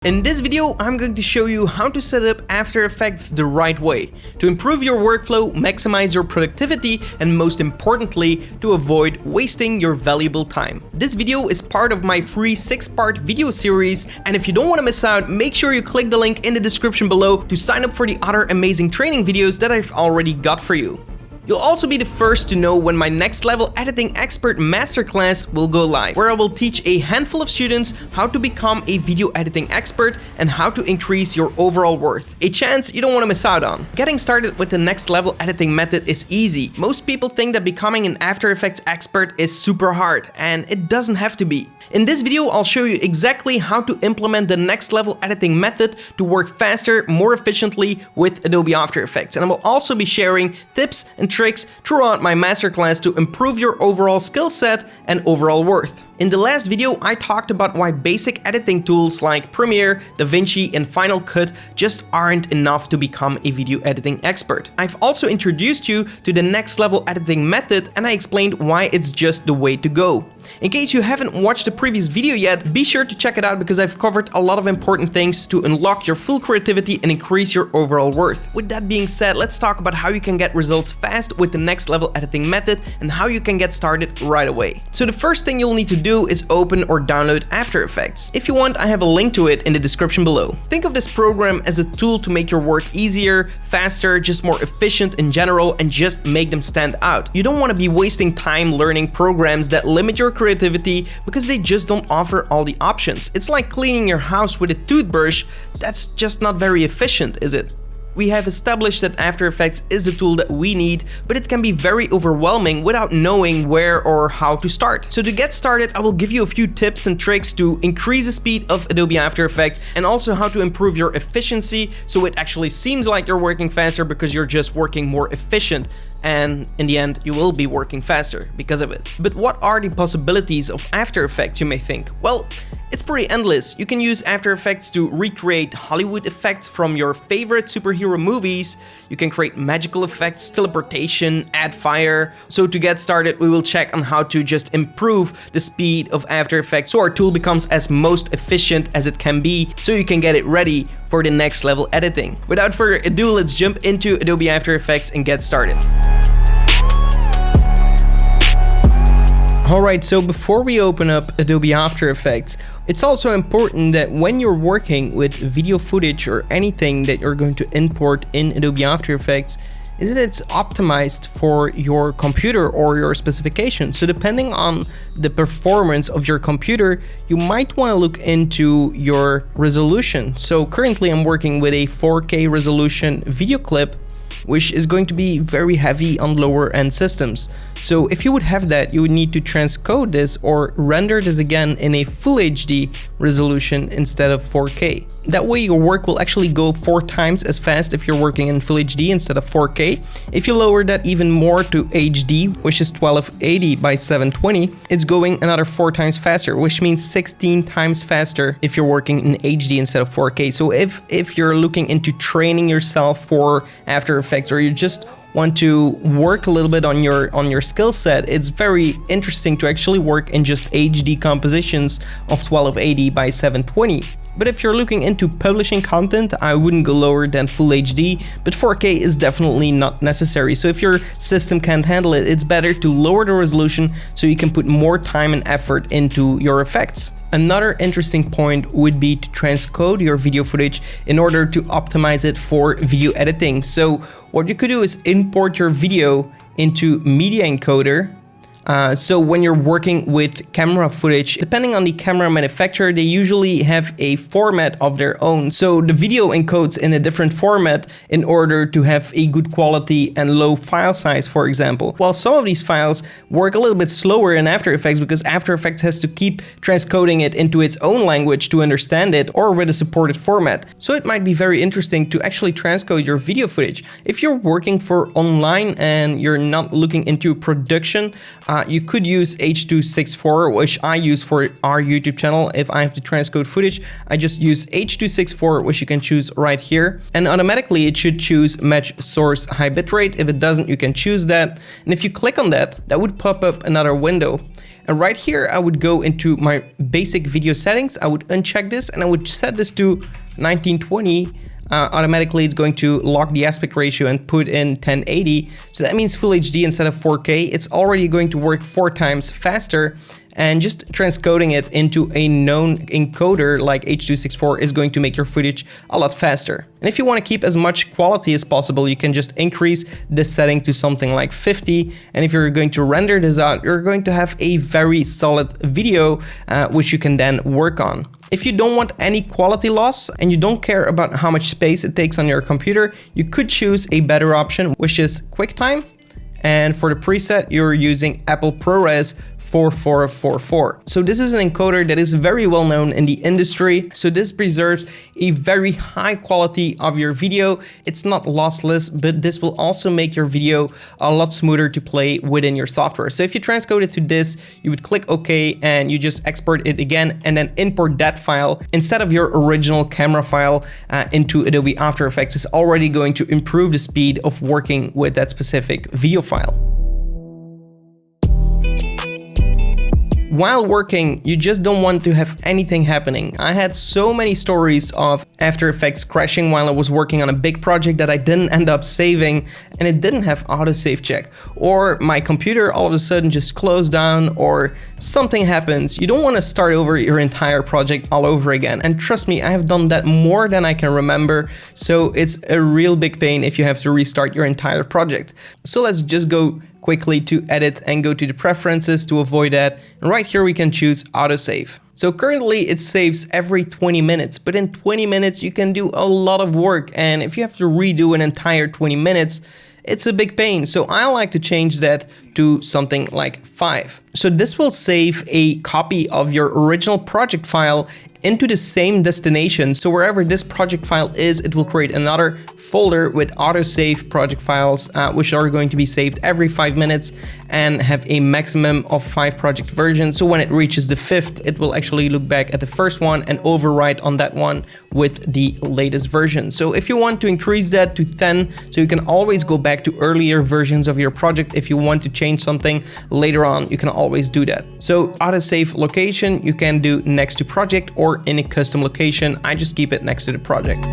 In this video, I'm going to show you how to set up After Effects the right way, to improve your workflow, maximize your productivity, and most importantly, to avoid wasting your valuable time. This video is part of my free 6-part video series, and if you don't want to miss out, make sure you click the link in the description below to sign up for the other amazing training videos that I've already got for you. You'll also be the first to know when my next level editing expert masterclass will go live, where I will teach a handful of students how to become a video editing expert and how to increase your overall worth. A chance you don't want to miss out on. Getting started with the next level editing method is easy. Most people think that becoming an After Effects expert is super hard, and it doesn't have to be. In this video, I'll show you exactly how to implement the next level editing method to work faster, more efficiently with Adobe After Effects. And I will also be sharing tips and tricks throughout my masterclass to improve your overall skill set and overall worth. In the last video, I talked about why basic editing tools like Premiere, DaVinci, and Final Cut just aren't enough to become a video editing expert. I've also introduced you to the next level editing method, and I explained why it's just the way to go. In case you haven't watched the previous video yet, be sure to check it out because I've covered a lot of important things to unlock your full creativity and increase your overall worth. With that being said, let's talk about how you can get results fast with the next level editing method and how you can get started right away. So the first thing you'll need to do is open or download After Effects. If you want, I have a link to it in the description below. Think of this program as a tool to make your work easier, faster, just more efficient in general, and just make them stand out. You don't want to be wasting time learning programs that limit your creativity because they just don't offer all the options. It's like cleaning your house with a toothbrush. That's just not very efficient, is it? We have established that After Effects is the tool that we need, but it can be very overwhelming without knowing where or how to start. So to get started, I will give you a few tips and tricks to increase the speed of Adobe After Effects and also how to improve your efficiency so it actually seems like you're working faster because you're just working more efficient. And in the end, you will be working faster because of it. But what are the possibilities of After Effects, you may think? Well, it's pretty endless. You can use After Effects to recreate Hollywood effects from your favorite superhero movies. You can create magical effects, teleportation, add fire. So to get started, we will check on how to just improve the speed of After Effects so our tool becomes as most efficient as it can be so you can get it ready for the next level editing. Without further ado, let's jump into Adobe After Effects and get started. Alright, so before we open up Adobe After Effects, it's also important that when you're working with video footage or anything that you're going to import in Adobe After Effects, is that it's optimized for your computer or your specifications. So depending on the performance of your computer, you might want to look into your resolution. So currently I'm working with a 4K resolution video clip, which is going to be very heavy on lower end systems. So if you would have that, you would need to transcode this or render this again in a full HD resolution instead of 4K. That way your work will actually go 4 times as fast if you're working in full HD instead of 4K. If you lower that even more to HD, which is 1280 by 720, it's going another 4 times faster, which means 16 times faster if you're working in HD instead of 4K. So if you're looking into training yourself for After Effects, or you just want to work a little bit on your skill set, it's very interesting to actually work in just HD compositions of 1280 by 720. But if you're looking into publishing content, I wouldn't go lower than full HD, but 4K is definitely not necessary. So if your system can't handle it, it's better to lower the resolution so you can put more time and effort into your effects. Another interesting point would be to transcode your video footage in order to optimize it for video editing. So what you could do is import your video into Media Encoder. So when you're working with camera footage, depending on the camera manufacturer, they usually have a format of their own. So the video encodes in a different format in order to have a good quality and low file size, for example. While some of these files work a little bit slower in After Effects because After Effects has to keep transcoding it into its own language to understand it or with a supported format. So it might be very interesting to actually transcode your video footage. If you're working for online and you're not looking into production, you could use H.264, which I use for our YouTube channel. If I have to transcode footage, I just use H.264, which you can choose right here. And automatically it should choose match source high bitrate. If it doesn't, you can choose that. And if you click on that, that would pop up another window. And right here, I would go into my basic video settings. I would uncheck this and I would set this to 1920. Automatically it's going to lock the aspect ratio and put in 1080. So that means full HD instead of 4K. It's already going to work 4 times faster, and just transcoding it into a known encoder like H.264 is going to make your footage a lot faster. And if you want to keep as much quality as possible, you can just increase this setting to something like 50. And if you're going to render this out, you're going to have a very solid video, which you can then work on. If you don't want any quality loss and you don't care about how much space it takes on your computer, you could choose a better option, which is QuickTime. And for the preset, you're using Apple ProRes 4444. So this is an encoder that is very well known in the industry. So this preserves a very high quality of your video. It's not lossless, but this will also make your video a lot smoother to play within your software. So if you transcode it to this, you would click OK and you just export it again and then import that file instead of your original camera file into Adobe After Effects. Is already going to improve the speed of working with that specific video file. While working, you just don't want to have anything happening. I had so many stories of After Effects crashing while I was working on a big project that I didn't end up saving, and it didn't have autosave check. Or my computer all of a sudden just closed down, or something happens. You don't want to start over your entire project all over again. And trust me, I have done that more than I can remember. So it's a real big pain if you have to restart your entire project. So let's just go quickly to edit and go to the preferences to avoid that. And right here we can choose autosave. So currently it saves every 20 minutes, but in 20 minutes you can do a lot of work. And if you have to redo an entire 20 minutes, it's a big pain. So I like to change that to something like 5. So this will save a copy of your original project file into the same destination. So wherever this project file is, it will create another folder with autosave project files, which are going to be saved every 5 minutes and have a maximum of 5 project versions. So when it reaches the 5th, it will actually look back at the first one and overwrite on that one with the latest version. So if you want to increase that to 10, so you can always go back to earlier versions of your project. If you want to change something later on, you can always do that. So autosave location, you can do next to project or in a custom location. I just keep it next to the project.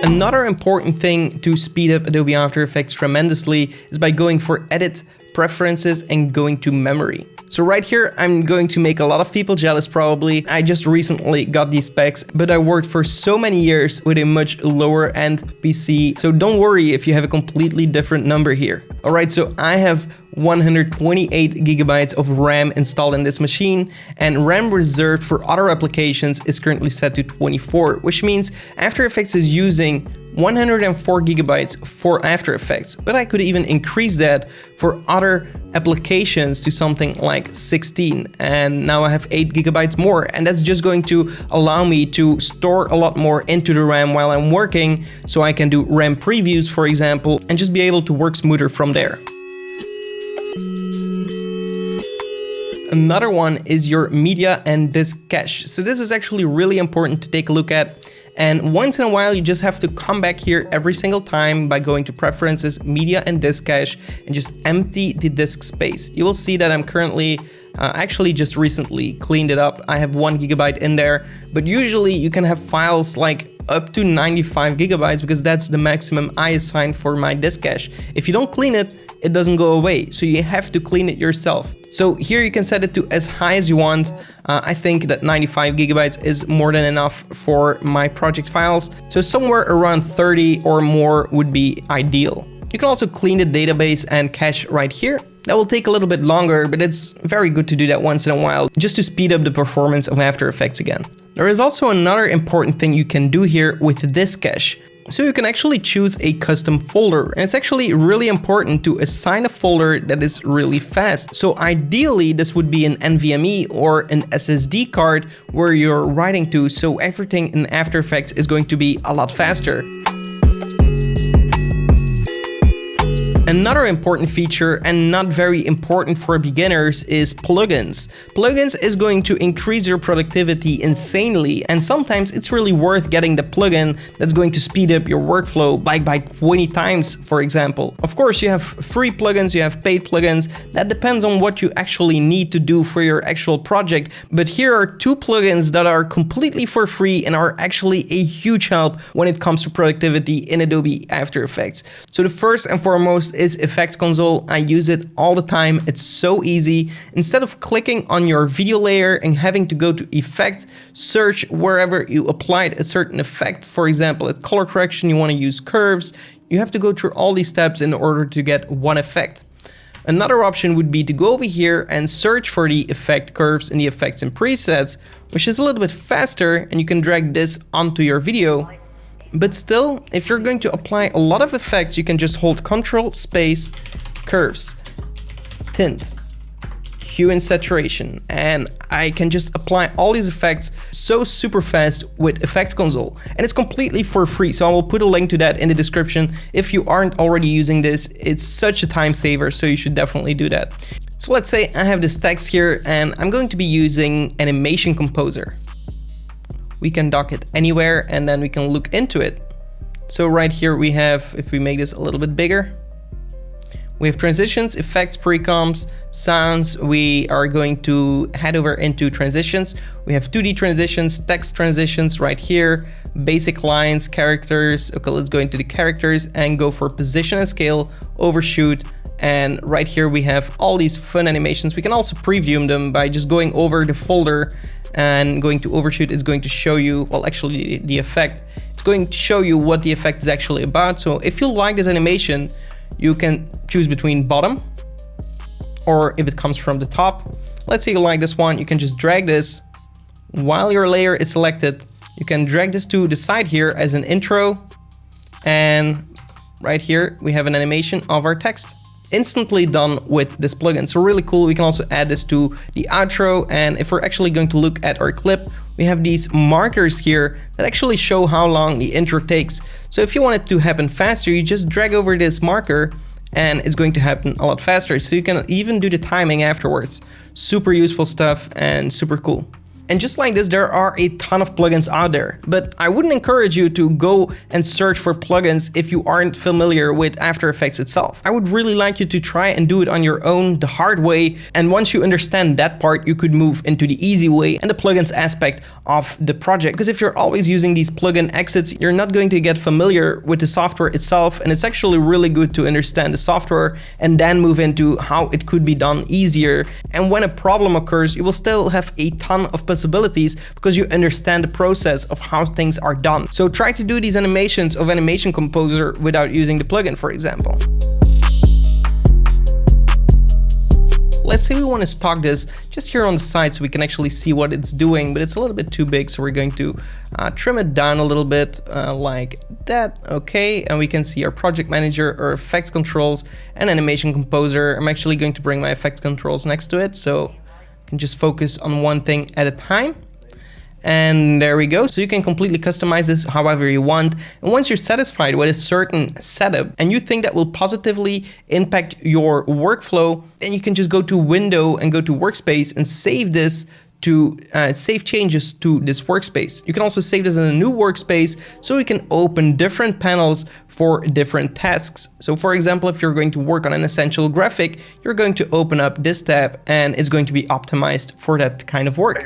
Another important thing to speed up Adobe After Effects tremendously is by going for Edit, Preferences, and going to Memory. So right here, I'm going to make a lot of people jealous probably. I just recently got these specs, but I worked for so many years with a much lower end PC. So don't worry if you have a completely different number here. All right, so I have 128 gigabytes of RAM installed in this machine, and RAM reserved for other applications is currently set to 24, which means After Effects is using 104 gigabytes for After Effects, but I could even increase that for other applications to something like 16, and now I have 8 gigabytes more, and that's just going to allow me to store a lot more into the RAM while I'm working, so I can do RAM previews, for example, and just be able to work smoother from there. Another one is your media and disk cache. So this is actually really important to take a look at. And once in a while, you just have to come back here every single time by going to Preferences, Media and Disk Cache, and just empty the disk space. You will see that I'm currently actually just recently cleaned it up. I have 1 gigabyte in there, but usually you can have files like up to 95 gigabytes because that's the maximum I assign for my disk cache. If you don't clean it, it doesn't go away, so you have to clean it yourself. So here you can set it to as high as you want. I think that 95 gigabytes is more than enough for my project files. So somewhere around 30 or more would be ideal. You can also clean the database and cache right here. That will take a little bit longer, but it's very good to do that once in a while, just to speed up the performance of After Effects again. There is also another important thing you can do here with this cache. So you can actually choose a custom folder, and it's actually really important to assign a folder that is really fast. So ideally this would be an NVMe or an SSD card where you're writing to, so everything in After Effects is going to be a lot faster. Another important feature, and not very important for beginners, is plugins. Plugins is going to increase your productivity insanely, and sometimes it's really worth getting the plugin that's going to speed up your workflow like by 20 times, for example. Of course, you have free plugins, you have paid plugins. That depends on what you actually need to do for your actual project. But here are two plugins that are completely for free and are actually a huge help when it comes to productivity in Adobe After Effects. So the first and foremost is Effects Console. I use it all the time. It's so easy. Instead of clicking on your video layer and having to go to Effect, search wherever you applied a certain effect. For example, at color correction, you want to use curves. You have to go through all these steps in order to get one effect. Another option would be to go over here and search for the effect curves in the effects and presets, which is a little bit faster, and you can drag this onto your video. But still, if you're going to apply a lot of effects, you can just hold Ctrl space, curves, tint, hue and saturation, and I can just apply all these effects so super fast with Effects Console. And it's completely for free, so I will put a link to that in the description. If you aren't already using this, it's such a time saver, so you should definitely do that. So let's say I have this text here and I'm going to be using Animation Composer. We can dock it anywhere and then we can look into it. So right here we have, if we make this a little bit bigger, we have transitions, effects, pre-comps, sounds. We are going to head over into transitions. We have 2D transitions, text transitions right here, basic lines, characters. Okay, let's go into the characters and go for position and scale, overshoot. And right here we have all these fun animations. We can also preview them by just going over the folder and going to overshoot. It's going to show you, well, actually the effect. It's going to show you what the effect is actually about. So if you like this animation, you can choose between bottom or if it comes from the top. Let's say you like this one, you can just drag this while your layer is selected. You can drag this to the side here as an intro, and right here we have an animation of our text. Instantly done with this plugin. So really cool. We can also add this to the outro, and if we're actually going to look at our clip, we have these markers here that actually show how long the intro takes. So if you want it to happen faster, you just drag over this marker and it's going to happen a lot faster. So you can even do the timing afterwards. Super useful stuff and super cool. And just like this, there are a ton of plugins out there, but I wouldn't encourage you to go and search for plugins if you aren't familiar with After Effects itself. I would really like you to try and do it on your own, the hard way. And once you understand that part, you could move into the easy way and the plugins aspect of the project. Because if you're always using these plugin exits, you're not going to get familiar with the software itself. And it's actually really good to understand the software and then move into how it could be done easier. And when a problem occurs, you will still have a ton of possibilities because you understand the process of how things are done. So try to do these animations of Animation Composer without using the plugin, for example. Let's say we want to stock this just here on the side so we can actually see what it's doing, but it's a little bit too big, so we're going to trim it down a little bit like that. Okay, and we can see our project manager, our effects controls, and Animation Composer. I'm actually going to bring my effects controls next to it, so can just focus on one thing at a time. And there we go. So you can completely customize this however you want. And once you're satisfied with a certain setup and you think that will positively impact your workflow, then you can just go to Window and go to Workspace and save this to save changes to this workspace. You can also save this in a new workspace so you can open different panels for different tasks. So for example, if you're going to work on an essential graphic, you're going to open up this tab and it's going to be optimized for that kind of work.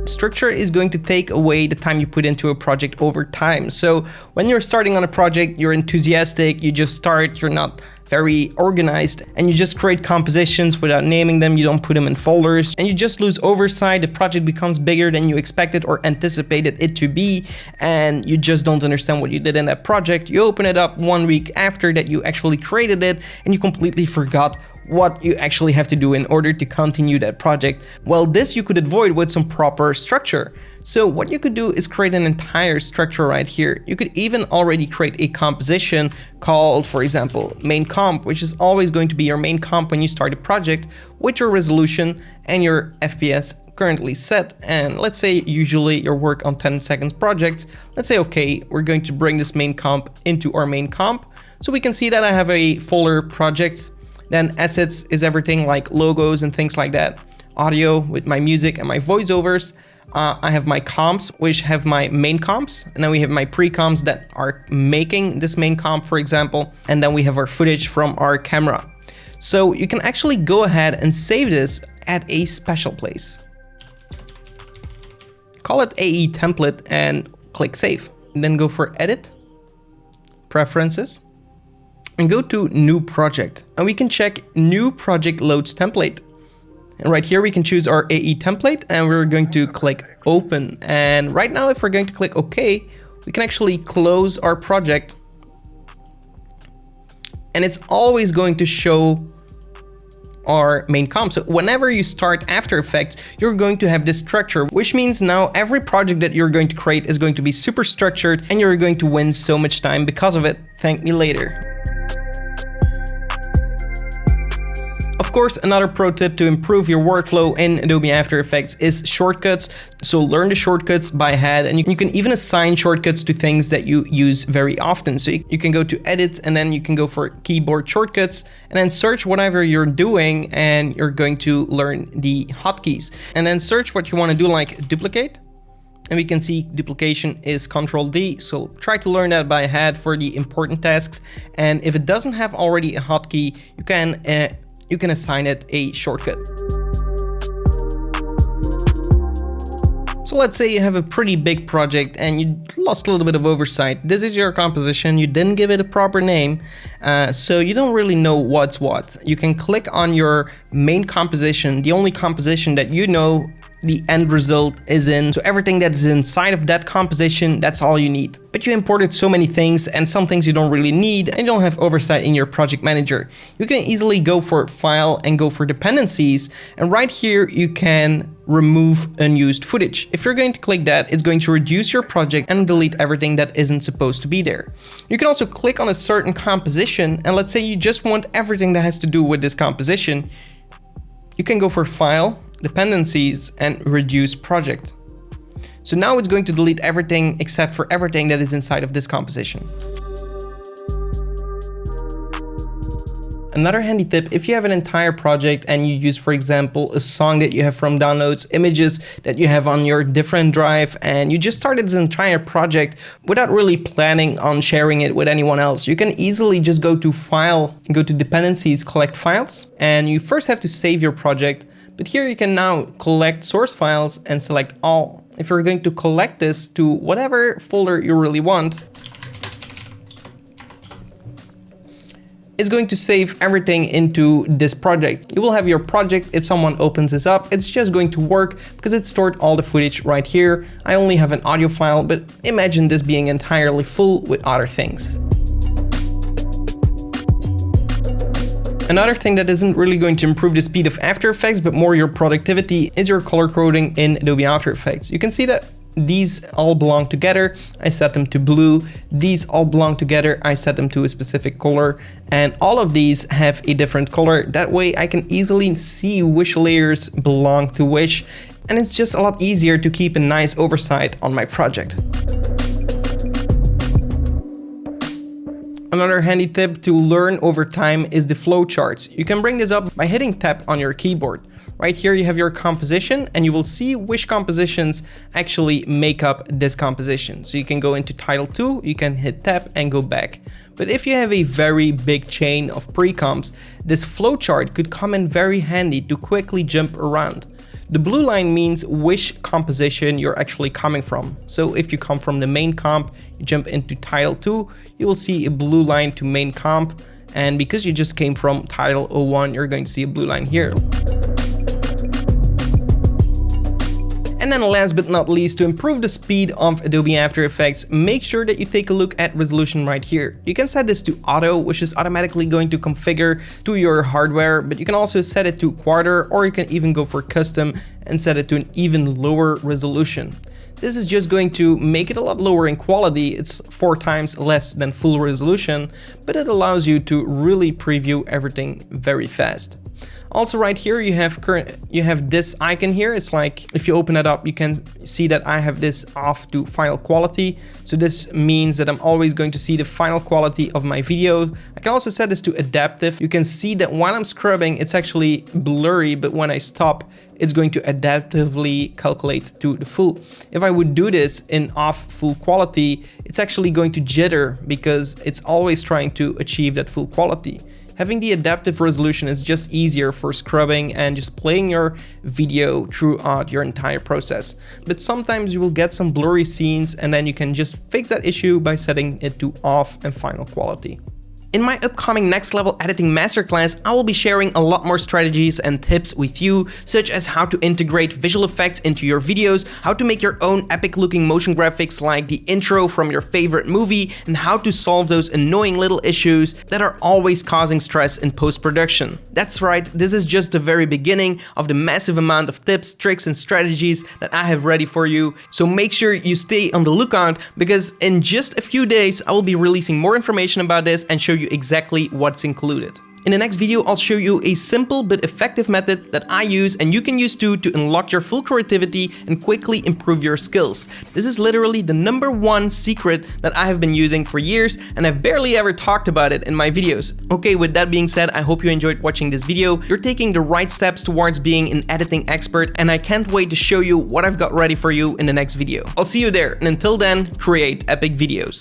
Structure is going to take away the time you put into a project over time. So when you're starting on a project, you're enthusiastic, you just start, you're not very organized, and you just create compositions without naming them, you don't put them in folders, and you just lose oversight. The project becomes bigger than you expected or anticipated it to be, and you just don't understand what you did in that project. You open it up 1 week after that you actually created it, and you completely forgot what you actually have to do in order to continue that project. Well, this you could avoid with some proper structure. So what you could do is create an entire structure right here. You could even already create a composition called, for example, main comp, which is always going to be your main comp when you start a project with your resolution and your FPS currently set. And let's say usually you work on 10 seconds projects. Let's say, okay, we're going to bring this main comp into our main comp. So we can see that I have a folder projects, then assets is everything like logos and things like that. Audio with my music and my voiceovers. I have my comps, which have my main comps. And then we have my pre-comps that are making this main comp, for example. And then we have our footage from our camera. So you can actually go ahead and save this at a special place. Call it AE template and click save. And then go for edit, preferences, and go to new project. And we can check new project loads template. And right here we can choose our AE template and we're going to click open. And right now if we're going to click OK, we can actually close our project. And it's always going to show our main comp. So whenever you start After Effects, you're going to have this structure, which means now every project that you're going to create is going to be super structured and you're going to win so much time because of it. Thank me later. Of course, another pro tip to improve your workflow in Adobe After Effects is shortcuts. So learn the shortcuts by head, and you can even assign shortcuts to things that you use very often. So you can go to edit and then you can go for keyboard shortcuts and then search whatever you're doing and you're going to learn the hotkeys. And then search what you want to do, like duplicate. And we can see duplication is Ctrl D. So try to learn that by head for the important tasks. And if it doesn't have already a hotkey, you can assign it a shortcut. So let's say you have a pretty big project and you lost a little bit of oversight. This is your composition, you didn't give it a proper name, so you don't really know what's what. You can click on your main composition, the only composition that you know the end result is in. So everything that is inside of that composition, that's all you need. But you imported so many things and some things you don't really need and you don't have oversight in your project manager. You can easily go for file and go for dependencies. And right here, you can remove unused footage. If you're going to click that, it's going to reduce your project and delete everything that isn't supposed to be there. You can also click on a certain composition and let's say you just want everything that has to do with this composition. You can go for file, dependencies, and reduce project. So now it's going to delete everything except for everything that is inside of this composition. Another handy tip, if you have an entire project and you use, for example, a song that you have from downloads, images that you have on your different drive, and you just started this entire project without really planning on sharing it with anyone else, you can easily just go to File, go to Dependencies, Collect Files, and you first have to save your project. But here you can now collect source files and select all. If you're going to collect this to whatever folder you really want, it's going to save everything into this project. You will have your project. If someone opens this up, it's just going to work because it stored all the footage right here. I only have an audio file, but imagine this being entirely full with other things. Another thing that isn't really going to improve the speed of After Effects, but more your productivity, is your color coding in Adobe After Effects. You can see that these all belong together. I set them to blue. These all belong together. I set them to a specific color. And all of these have a different color. That way I can easily see which layers belong to which. And it's just a lot easier to keep a nice oversight on my project. Another handy tip to learn over time is the flowcharts. You can bring this up by hitting tab on your keyboard. Right here you have your composition and you will see which compositions actually make up this composition. So you can go into Title 2, you can hit tab and go back. But if you have a very big chain of pre-comps, this flowchart could come in very handy to quickly jump around. The blue line means which composition you're actually coming from. So if you come from the main comp, you jump into Title 2, you will see a blue line to main comp. And because you just came from Title 01, you're going to see a blue line here. And then last but not least, to improve the speed of Adobe After Effects, make sure that you take a look at resolution right here. You can set this to auto, which is automatically going to configure to your hardware, but you can also set it to quarter, or you can even go for custom and set it to an even lower resolution. This is just going to make it a lot lower in quality. It's 4 times less than full resolution, but it allows you to really preview everything very fast. Also right here you have this icon here. It's like if you open it up, you can see that I have this off to final quality. So this means that I'm always going to see the final quality of my video. I can also set this to adaptive. You can see that while I'm scrubbing, it's actually blurry, but when I stop, it's going to adaptively calculate to the full. If I would do this in off full quality, it's actually going to jitter because it's always trying to achieve that full quality. Having the adaptive resolution is just easier for scrubbing and just playing your video throughout your entire process. But sometimes you will get some blurry scenes, and then you can just fix that issue by setting it to off and final quality. In my upcoming next level editing masterclass, I will be sharing a lot more strategies and tips with you, such as how to integrate visual effects into your videos, how to make your own epic looking motion graphics like the intro from your favorite movie, and how to solve those annoying little issues that are always causing stress in post-production. That's right, this is just the very beginning of the massive amount of tips, tricks, and strategies that I have ready for you. So make sure you stay on the lookout, because in just a few days I will be releasing more information about this and show you exactly what's included. In the next video, I'll show you a simple but effective method that I use and you can use too to unlock your full creativity and quickly improve your skills. This is literally the #1 secret that I have been using for years, and I've barely ever talked about it in my videos. Okay, with that being said, I hope you enjoyed watching this video. You're taking the right steps towards being an editing expert, and I can't wait to show you what I've got ready for you in the next video. I'll see you there, and until then, create epic videos.